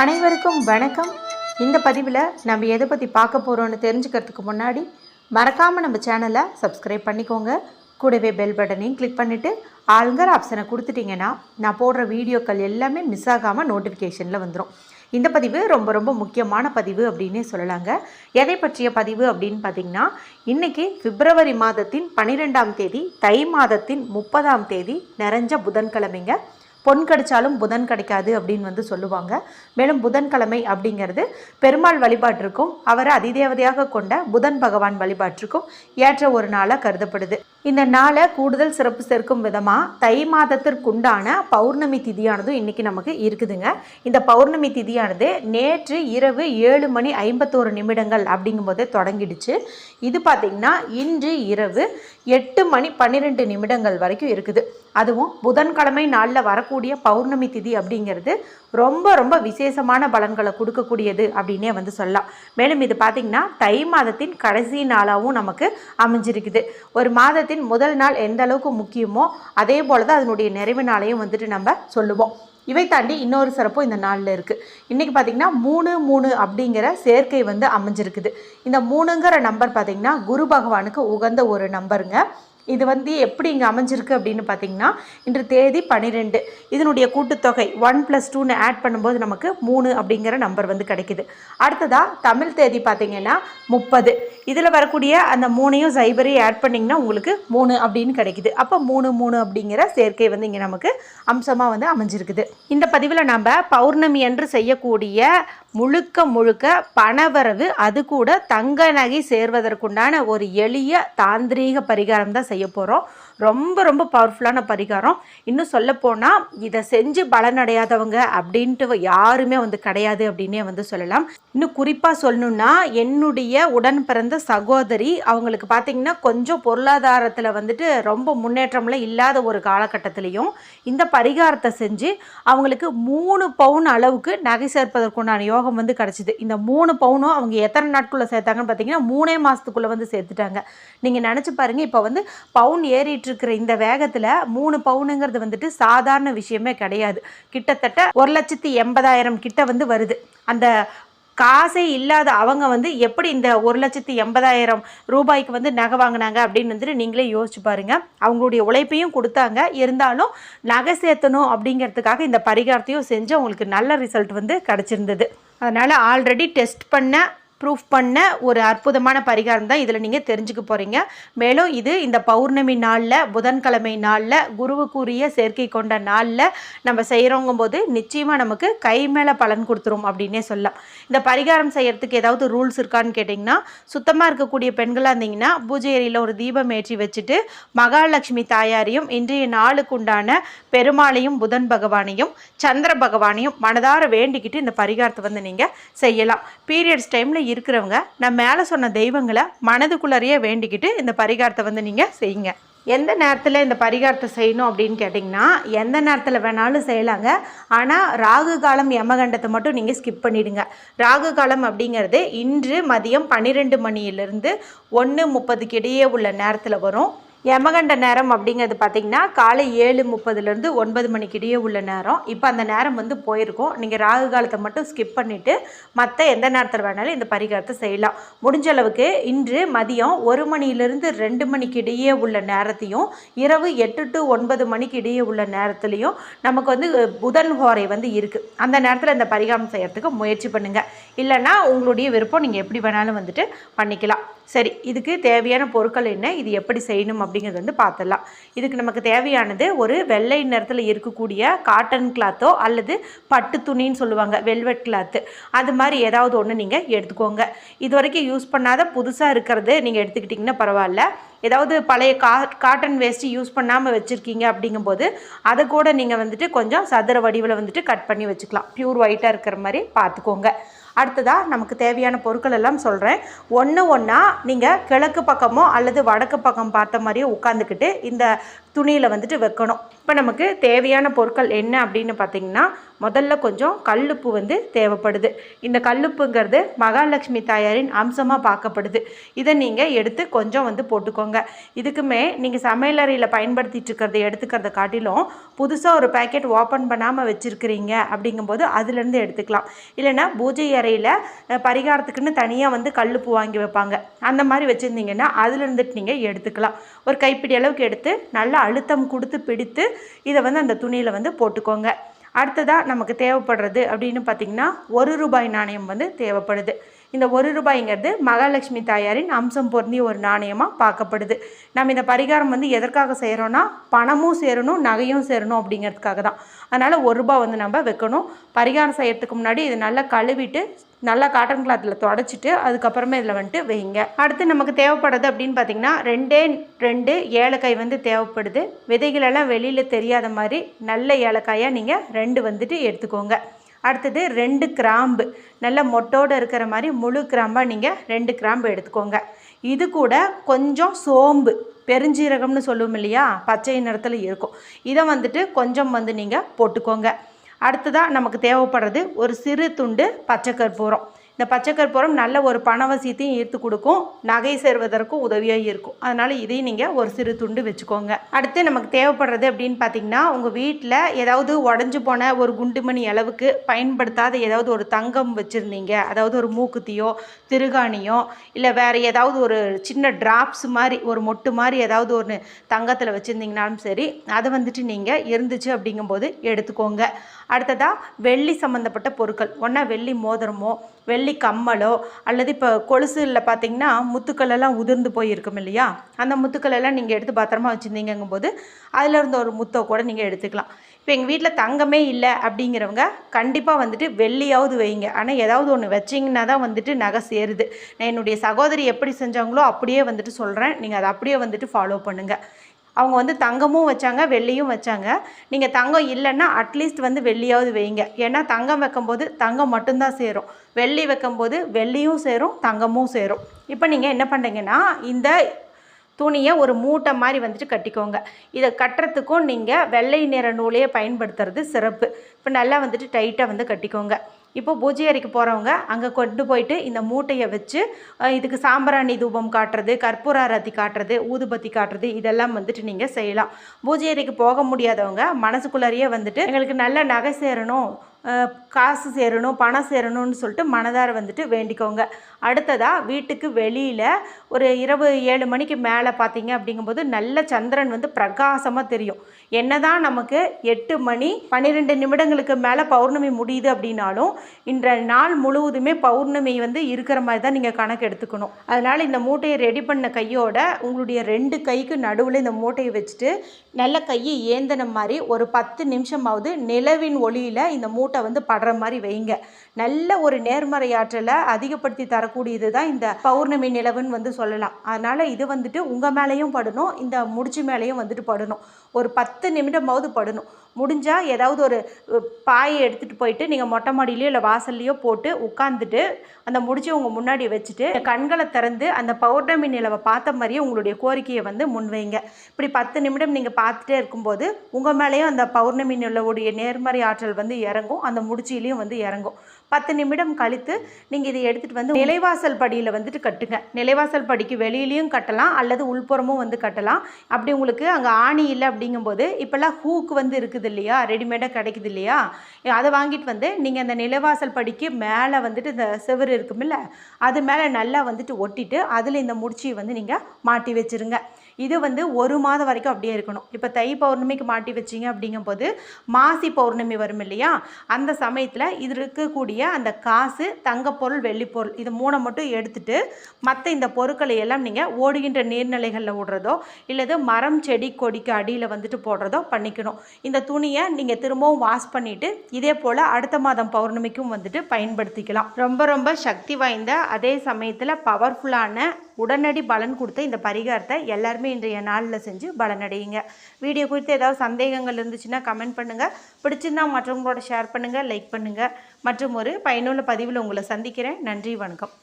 அனைவருக்கும் வணக்கம். இந்த பதிவில் நம்ம எதை பற்றி பார்க்க போகிறோன்னு தெரிஞ்சுக்கிறதுக்கு முன்னாடி மறக்காமல் நம்ம சேனலை சப்ஸ்கிரைப் பண்ணிக்கோங்க. கூடவே பெல் பட்டனையும் கிளிக் பண்ணிவிட்டு ஆளுங்கிற ஆப்ஷனை கொடுத்துட்டிங்கன்னா நான் போடுற வீடியோக்கள் எல்லாமே மிஸ் ஆகாமல் நோட்டிஃபிகேஷனில் வந்துடும். இந்த பதிவு ரொம்ப ரொம்ப முக்கியமான பதிவு அப்படின்னே சொல்லலாங்க. எதை பற்றிய பதிவு அப்படின்னு பார்த்திங்கன்னா, இன்றைக்கி பிப்ரவரி மாதத்தின் 12ஆம் தேதி, தை மாதத்தின் 30ஆம் தேதி, நிறைஞ்ச புதன்கிழமைங்க. பொன் கிடைச்சாலும் புதன் கிடைக்காது அப்படின்னு சொல்லுவாங்க. மேலும் புதன்கிழமை அப்படிங்கிறது பெருமாள் வழிபாட்டிற்கும் அவரை அதிதேவதையாக கொண்ட புதன் பகவான் வழிபாட்டிற்கும் ஏற்ற ஒரு நாளாக கருதப்படுது. இந்த நாளை கூடுதல் சிறப்பு சேர்க்கும் விதமாக தை மாதத்திற்குண்டான பௌர்ணமி திதியானதும் இன்றைக்கி நமக்கு இருக்குதுங்க. இந்த பௌர்ணமி திதியானது நேற்று இரவு 7:51 அப்படிங்கும்போதே தொடங்கிடுச்சு. இது பார்த்திங்கன்னா இன்று இரவு 8:12 வரைக்கும் இருக்குது. அதுவும் புதன்கிழமை நாளில் வரக்கூடிய பௌர்ணமி திதி அப்படிங்கிறது ரொம்ப ரொம்ப விசேஷமான பலன்களை கொடுக்கக்கூடியது அப்படின்னே சொல்லலாம். மேலும் இது பார்த்திங்கன்னா தை மாதத்தின் கடைசி நாளாகவும் நமக்கு அமைஞ்சிருக்குது. ஒரு மாதத்தின் முதல் நாள் எந்த அளவுக்கு முக்கியமோ அதே போல தான் அதனுடைய நிறைவு நாளையும் நம்ம சொல்லுவோம். இவை தாண்டி இன்னொரு சிறப்பும் இந்த நாளில் இருக்குது. இன்றைக்கி பார்த்திங்கன்னா 3 அப்படிங்கிற சேர்க்கை அமைஞ்சிருக்குது. இந்த 3ங்கிற நம்பர் பார்த்திங்கன்னா குரு பகவானுக்கு உகந்த ஒரு நம்பருங்க. இது எப்படி இங்கே அமைஞ்சிருக்கு அப்படின்னு பார்த்திங்கன்னா, இன்று தேதி 12, இதனுடைய கூட்டுத்தொகை 1+2ன்னு ஆட் பண்ணும்போது நமக்கு 3 அப்படிங்கிற நம்பர் கிடைக்குது. அடுத்ததாக தமிழ் தேதி பார்த்திங்கன்னா 30, இதில் வரக்கூடிய அந்த 3ஐயும் 0ஐயும் ஆட் பண்ணிங்கன்னா உங்களுக்கு 3 அப்படின்னு கிடைக்குது. அப்போ 3 அப்படிங்கிற சேர்க்கை இங்கே நமக்கு அம்சமாக அமைஞ்சிருக்குது. இந்த பதிவில் நம்ம பௌர்ணமி அன்று செய்யக்கூடிய முழுக்க பணவரவு, அது கூட தங்க நகை சேர்வதற்குண்டான ஒரு எளிய தாந்திரீக பரிகாரம் தான் செய்ய போகிறோம். ரொம்ப ரொம்ப பவர்ஃபுல்லான பரிகாரம். இன்னும் சொல்லப்போனால் இதை செஞ்சு பலனடையாதவங்க அப்படின்ட்டு யாருமே கிடையாது அப்படின்னே சொல்லலாம். இன்னும் குறிப்பாக சொல்லணுன்னா, என்னுடைய உடன் பிறந்த சகோதரி, அவங்களுக்கு பார்த்திங்கன்னா கொஞ்சம் பொருளாதாரத்தில் ரொம்ப முன்னேற்றம்லாம் இல்லாத ஒரு காலகட்டத்திலையும் இந்த பரிகாரத்தை செஞ்சு அவங்களுக்கு 3 பவுன் அளவுக்கு நகை சேர்ப்பதற்குண்டான யோகம் கிடச்சிது. இந்த 3 பவுனும் அவங்க எத்தனை நாட்குள்ளே சேர்த்தாங்கன்னு பார்த்தீங்கன்னா 3 மாதத்துக்குள்ளே சேர்த்துட்டாங்க. நீங்கள் நினச்சி பாருங்கள், இப்போ பவுன் ஏறிட்டு இருக்கிற இந்த வேகத்தில் 3 பவுனுங்கிறது சாதாரண விஷயமே கிடையாது. கிட்டத்தட்ட 1,80,000 கிட்ட வருது. அந்த காசே இல்லாத அவங்க எப்படி இந்த 1,80,000 ரூபாய்க்கு நகை வாங்கினாங்க அப்படின்னு நீங்களே யோசிச்சு பாருங்கள். அவங்களுடைய உழைப்பையும் கொடுத்தாங்க, இருந்தாலும் நகை சேர்த்தணும் அப்படிங்கிறதுக்காக இந்த பரிகாரத்தையும் செஞ்சு அவங்களுக்கு நல்ல ரிசல்ட் கிடச்சிருந்தது. அதனால் ஆல்ரெடி டெஸ்ட் பண்ண ப்ரூஃப் பண்ண ஒரு அற்புதமான பரிகாரம் தான் இதில் நீங்கள் தெரிஞ்சுக்க போகிறீங்க. மேலும் இது இந்த பௌர்ணமி நாளில், புதன்கிழமை நாளில், குருவுக்குரிய சேர்க்கை கொண்ட நாளில் நம்ம செய்கிறோங்கும் போது நிச்சயமாக நமக்கு கை மேலே பலன் கொடுத்துரும் அப்படின்னே சொல்லலாம். இந்த பரிகாரம் செய்கிறதுக்கு ஏதாவது ரூல்ஸ் இருக்கான்னு கேட்டிங்கன்னா, சுத்தமாக இருக்கக்கூடிய பெண்களாக இருந்தீங்கன்னா பூஜை அறையில் ஒரு தீபம் ஏற்றி வச்சுட்டு மகாலட்சுமி தாயாரையும் இன்றைய நாளுக்கு உண்டான பெருமாளையும் புதன் பகவானையும் சந்திர பகவானையும் மனதார வேண்டிக்கிட்டு இந்த பரிகாரத்தை நீங்கள் செய்யலாம். பீரியட்ஸ் டைமில் இருக்கிறவங்க நான் மேலே சொன்ன தெய்வங்களை மனதுக்குள்ளறையே வேண்டிக்கிட்டு இந்த பரிகாரத்தை நீங்கள் செய்யுங்க. எந்த நேரத்தில் இந்த பரிகாரத்தை செய்யணும் அப்படின்னு கேட்டிங்கன்னா, எந்த நேரத்தில் வேணாலும் செய்யலாங்க. ஆனால் ராகு காலம் யமகண்டத்தை மட்டும் நீங்கள் ஸ்கிப் பண்ணிவிடுங்க. ராகு காலம் அப்படிங்கிறது இன்று மதியம் 12 மணியிலிருந்து 1:30 இடையே உள்ள நேரத்தில் வரும். யமகண்ட நேரம் அப்படிங்கிறது பார்த்திங்கன்னா காலை 7:30 9 மணிக்கு இடையே உள்ள நேரம். இப்போ அந்த நேரம் போயிருக்கும். நீங்கள் ராகு காலத்தை மட்டும் ஸ்கிப் பண்ணிவிட்டு மற்ற எந்த நேரத்தில் வேணாலும் இந்த பரிகாரத்தை செய்யலாம். முடிஞ்ச அளவுக்கு இன்று மதியம் 1 மணியிலிருந்து 2 மணிக்கு இடையே உள்ள நேரத்தையும் இரவு 8 to 9 மணிக்கு இடையே உள்ள நேரத்துலையும் நமக்கு புதன் ஹோரை இருக்குது. அந்த நேரத்தில் இந்த பரிகாரம் செய்கிறதுக்கு முயற்சி பண்ணுங்கள். இல்லைன்னா உங்களுடைய விருப்பம், நீங்கள் எப்படி வேணாலும் பண்ணிக்கலாம். சரி, இதுக்கு தேவையான பொருட்கள் என்ன, இது எப்படி செய்யணும் அப்படிங்கிறது பார்த்துடலாம். இதுக்கு நமக்கு தேவையானது ஒரு வெள்ளை நிறத்தில் இருக்கக்கூடிய காட்டன் கிளாத்தோ அல்லது பட்டு துணின்னு சொல்லுவாங்க, வெல்வெட் கிளாத்து, அது மாதிரி ஏதாவது ஒன்று நீங்கள் எடுத்துக்கோங்க. இது வரைக்கும் யூஸ் பண்ணாத புதுசாக இருக்கிறது நீங்கள் எடுத்துக்கிட்டிங்கன்னா பரவாயில்ல. ஏதாவது பழைய காட்டன் வேஸ்ட்டு யூஸ் பண்ணாமல் வச்சுருக்கீங்க அப்படிங்கும்போது அதை கூட நீங்கள் கொஞ்சம் சதுர வடிவில் கட் பண்ணி வச்சுக்கலாம். ப்யூர் ஒயிட்டாக இருக்கிற மாதிரி பார்த்துக்கோங்க. அடுத்ததாக நமக்கு தேவையான பொருட்கள் எல்லாம் சொல்கிறேன். ஒன்றா நீங்கள் கிழக்கு பக்கமோ அல்லது வடக்கு பக்கம் பார்த்த மாதிரியோ உட்காந்துக்கிட்டு இந்த துணியில் வைக்கணும். இப்போ நமக்கு தேவையான பொருட்கள் என்ன அப்படின்னு பார்த்திங்கன்னா, முதல்ல கொஞ்சம் கல்லுப்பு வந்து தேவைப்படுது. இந்த கல்லுப்புங்கிறது மகாலட்சுமி தாயாரின் அம்சமாக பார்க்கப்படுது. இதை நீங்கள் எடுத்து கொஞ்சம் வந்து போட்டுக்கோங்க. இதுக்குமே நீங்கள் சமையலறையில் பயன்படுத்திகிட்டு இருக்கிறத எடுத்துக்கிறத காட்டிலும் புதுசாக ஒரு பேக்கெட் ஓப்பன் பண்ணாமல் வச்சுருக்கிறீங்க அப்படிங்கும்போது அதுலேருந்து எடுத்துக்கலாம். இல்லைன்னா பூஜை அறையில் பரிகாரத்துக்குன்னு தனியாக வந்து கல்லுப்பு வாங்கி வைப்பாங்க. அந்த மாதிரி வச்சுருந்தீங்கன்னா அதுலேருந்துட்டு நீங்கள் எடுத்துக்கலாம். ஒரு கைப்பிடி அளவுக்கு எடுத்து நல்லா அழுத்தம் கொடுத்து பிடித்து இதை வந்து அந்த துணியில் வந்து போட்டுக்கோங்க. அடுத்ததாக நமக்கு தேவைப்படுறது அப்படின்னு பார்த்திங்கன்னா, ₹1 நாணயம் வந்து தேவைப்படுது. இந்த ₹1 மகாலட்சுமி தாயாரின் அம்சம் பொருந்திய ஒரு நாணயமாக பார்க்கப்படுது. நம்ம இந்த பரிகாரம் வந்து எதற்காக செய்கிறோன்னா, பணமும் சேரணும், நகையும் சேரணும் அப்படிங்கிறதுக்காக தான். அதனால் ₹1 வந்து நம்ம வைக்கணும். பரிகாரம் செய்கிறதுக்கு முன்னாடி இது நல்லா கழுவிட்டு நல்லா காட்டன் கிளாத்தில் தொடச்சிட்டு அதுக்கப்புறமே இதில் வந்துட்டு வைங்க. அடுத்து நமக்கு தேவைப்படுறது அப்படின்னு பார்த்திங்கன்னா, 2 ஏலக்காய் வந்து தேவைப்படுது. விதைகளெல்லாம் வெளியில் தெரியாத மாதிரி நல்ல ஏலக்காயாக நீங்கள் 2 வந்துட்டு எடுத்துக்கோங்க. அடுத்தது 2 கிராம்பு, நல்ல மொட்டோடு இருக்கிற மாதிரி முழு கிராம்பாக நீங்கள் 2 கிராம்பு எடுத்துக்கோங்க. இது கூட கொஞ்சம் சோம்பு, பெருஞ்சீரகம்னு சொல்லுவோம் இல்லையா, பச்சை நிறத்தில் இருக்கும், இதை வந்துட்டு கொஞ்சம் வந்து நீங்கள் போட்டுக்கோங்க. அடுத்ததாக நமக்கு தேவைப்படுறது ஒரு சிறு துண்டு பச்சை கற்பூரம். இந்த பச்சை கற்பூரம் நல்ல ஒரு பணவசியத்தையும் ஈர்த்து கொடுக்கும், நகை சேர்வதற்கும் உதவியாக இருக்கும். அதனால் இதையும் நீங்கள் ஒரு சிறு துண்டு வச்சுக்கோங்க. அடுத்து நமக்கு தேவைப்படுறது அப்படின்னு பார்த்திங்கன்னா, உங்கள் வீட்டில் ஏதாவது உடஞ்சி போன ஒரு குண்டுமணி அளவுக்கு பயன்படுத்தாத ஏதாவது ஒரு தங்கம் வச்சுருந்தீங்க, அதாவது ஒரு மூக்குத்தியோ திருகாணியோ இல்லை வேறு ஏதாவது ஒரு சின்ன டிராப்ஸ் மாதிரி ஒரு மொட்டு மாதிரி ஏதாவது ஒன்று தங்கத்தில் வச்சுருந்தீங்கனாலும் சரி, அதை வந்துட்டு நீங்கள் இருந்துச்சு அப்படிங்கும்போது எடுத்துக்கோங்க. அடுத்ததாக வெள்ளி சம்மந்தப்பட்ட பொருட்கள், ஒன்றா வெள்ளி மோதிரமோ வெள்ளி கம்மலோ அல்லது இப்போ கொலுசில் பார்த்திங்கன்னா முத்துக்களெல்லாம் உதிர்ந்து போயிருக்கும் இல்லையா, அந்த முத்துக்களெல்லாம் நீங்கள் எடுத்து பத்திரமா வச்சுருந்தீங்கும்போது அதில் இருந்த ஒரு முத்தை கூட நீங்கள் எடுத்துக்கலாம். இப்போ எங்கள் வீட்டில் தங்கமே இல்லை அப்படிங்கிறவங்க கண்டிப்பாக வந்துட்டு வெள்ளியாவது வைங்க. ஆனால் ஏதாவது ஒன்று வச்சிங்கன்னா தான் வந்துட்டு நகை சேருது. நான் என்னுடைய சகோதரி எப்படி செஞ்சாங்களோ அப்படியே வந்துட்டு சொல்கிறேன், நீங்கள் அதை அப்படியே வந்துட்டு ஃபாலோ பண்ணுங்கள். அவங்க வந்து தங்கமும் வச்சாங்க, வெள்ளியும் வச்சாங்க. நீங்கள் தங்கம் இல்லைன்னா அட்லீஸ்ட் வந்து வெள்ளியாவது வைங்க. ஏன்னா தங்கம் வைக்கும்போது தங்கம் மட்டும்தான் சேரும், வெள்ளி வைக்கும்போது வெள்ளியும் சேரும், தங்கமும் சேரும். இப்போ நீங்கள் என்ன பண்ணுறீங்கன்னா, இந்த துணியை ஒரு மூட்டை மாதிரி வந்துட்டு கட்டிக்கோங்க. இதை கட்டுறதுக்கும் நீங்கள் வெள்ளை நிற நூலையே பயன்படுத்துறது சிறப்பு. இப்போ நல்லா வந்துட்டு டைட்டாக வந்து கட்டிக்கோங்க. இப்போ பூஜை அறைக்கு போகிறவங்க அங்கே கொண்டு போயிட்டு இந்த மூட்டையை வச்சு இதுக்கு சாம்பிராணி தூபம் காட்டுறது, கற்பூர ஆரத்தி காட்டுறது, ஊதுபத்தி காட்டுறது, இதெல்லாம் வந்துட்டு நீங்கள் செய்யலாம். பூஜை அறைக்கு போக முடியாதவங்க மனசுக்குள்ளாரியே வந்துட்டு எங்களுக்கு நல்ல நகை சேரணும், காசு சேரணும், பணம் சேரணும்னு சொல்லிட்டு மனதார வந்துட்டு வேண்டிக்கோங்க. அடுத்ததாக வீட்டுக்கு வெளியில் ஒரு இரவு 7 மணிக்கு மேலே பார்த்தீங்க அப்படிங்கும்போது நல்ல சந்திரன் வந்து பிரகாசமாக தெரியும். என்னதான் நமக்கு 8 மணி 12 நிமிடங்களுக்கு மேலே பௌர்ணமி முடியுது அப்படின்னாலும் இன்றைய நாள் முழுவதுமே பௌர்ணமி வந்து இருக்கிற மாதிரி தான் நீங்கள் கணக்கு எடுத்துக்கணும். அதனால் இந்த மூட்டையை ரெடி பண்ண கையோட உங்களுடைய 2 கைக்கு நடுவில் இந்த மூட்டையை வச்சுட்டு நல்ல கையை ஏந்தின மாதிரி ஒரு 10 நிமிஷமாவது நிலவின் ஒளியில் இந்த மூட்டை வந்து படுற மாதிரி வைங்க. நல்ல ஒரு நேர்மறை ஆற்றலை அதிகப்படுத்தி தரக்கூடியது தான் இந்த பௌர்ணமி நிலவுன்னு வந்து சொல்லலாம். அதனால் இது வந்துட்டு உங்கள் மேலேயும் படணும், இந்த முடிச்சு மேலேயும் வந்துட்டு படணும். ஒரு 10 நிமிடமாவது படணும். முடிஞ்சால் ஏதாவது ஒரு பாயை எடுத்துகிட்டு போயிட்டு நீங்கள் மொட்டை மாடியிலையோ இல்லை வாசல்லையோ போட்டு உட்காந்துட்டு அந்த முடிச்சு உங்கள் முன்னாடி வச்சுட்டு கண்களை திறந்து அந்த பௌர்ணமி நிலவை பார்த்த மாதிரியே உங்களுடைய கோரிக்கையை வந்து முன்வைங்க. இப்படி 10 நிமிடம் நீங்கள் பார்த்துட்டே இருக்கும்போது உங்கள் மேலேயும் அந்த பௌர்ணமி நிலவுடைய நேர்மறை ஆற்றல் வந்து இறங்கும், அந்த முடிச்சிலையும் வந்து இறங்கும். 10 நிமிடம் கழித்து நீங்கள் இதை எடுத்துகிட்டு வந்து நிலைவாசல் படியில் வந்துட்டு கட்டுங்க. நிலைவாசல் படிக்கு வெளியிலையும் கட்டலாம் அல்லது உள்புறமும் வந்து கட்டலாம். அப்படி உங்களுக்கு அங்கே ஆணி இல்லை அப்படிங்கும்போது இப்போல்லாம் ஹூக்கு வந்து இருக்குது இல்லையா, ரெடிமேடாக கிடைக்குது இல்லையா, அதை வாங்கிட்டு வந்து நீங்கள் அந்த நிலைவாசல் படிக்கு மேலே வந்துட்டு இந்த செவரு இருக்குமில்ல, அது மேலே நல்லா வந்துட்டு ஒட்டிட்டு அதில் இந்த முடிச்சியை வந்து நீங்கள் மாட்டி வச்சுருங்க. இது வந்து 1 மாதம் வரைக்கும் அப்படியே இருக்கணும். இப்போ தை பௌர்ணமிக்கு மாட்டி வச்சிங்க அப்படிங்கும்போது மாசி பௌர்ணமி வரும் இல்லையா, அந்த சமயத்தில் இது இருக்கக்கூடிய அந்த காசு, தங்கப்பொருள், வெள்ளிப்பொருள், இது 3 மட்டும் எடுத்துட்டு மற்ற இந்த பொருட்களை எல்லாம் நீங்கள் ஓடுகின்ற நீர்நிலைகளில் விடுறதோ இல்லது மரம் செடி கொடிக்கு அடியில் வந்துட்டு போடுறதோ பண்ணிக்கணும். இந்த துணியை நீங்கள் திரும்பவும் வாஷ் பண்ணிவிட்டு இதே போல் அடுத்த மாதம் பௌர்ணமிக்கும் வந்துட்டு பயன்படுத்திக்கலாம். ரொம்ப ரொம்ப சக்தி வாய்ந்த அதே சமயத்தில் பவர்ஃபுல்லான உடனடி பலன் கொடுத்த இந்த பரிகாரத்தை எல்லாருமே இன்றைய நாளில் செஞ்சு பலனடையுங்க. வீடியோ குறித்து ஏதாவது சந்தேகங்கள் இருந்துச்சுன்னா கமெண்ட் பண்ணுங்கள். பிடிச்சிருந்தா மற்றவங்களோட ஷேர் பண்ணுங்கள், லைக் பண்ணுங்கள். மற்றும் ஒரு பயனுள்ள பதிவில் உங்களை சந்திக்கிறேன். நன்றி, வணக்கம்.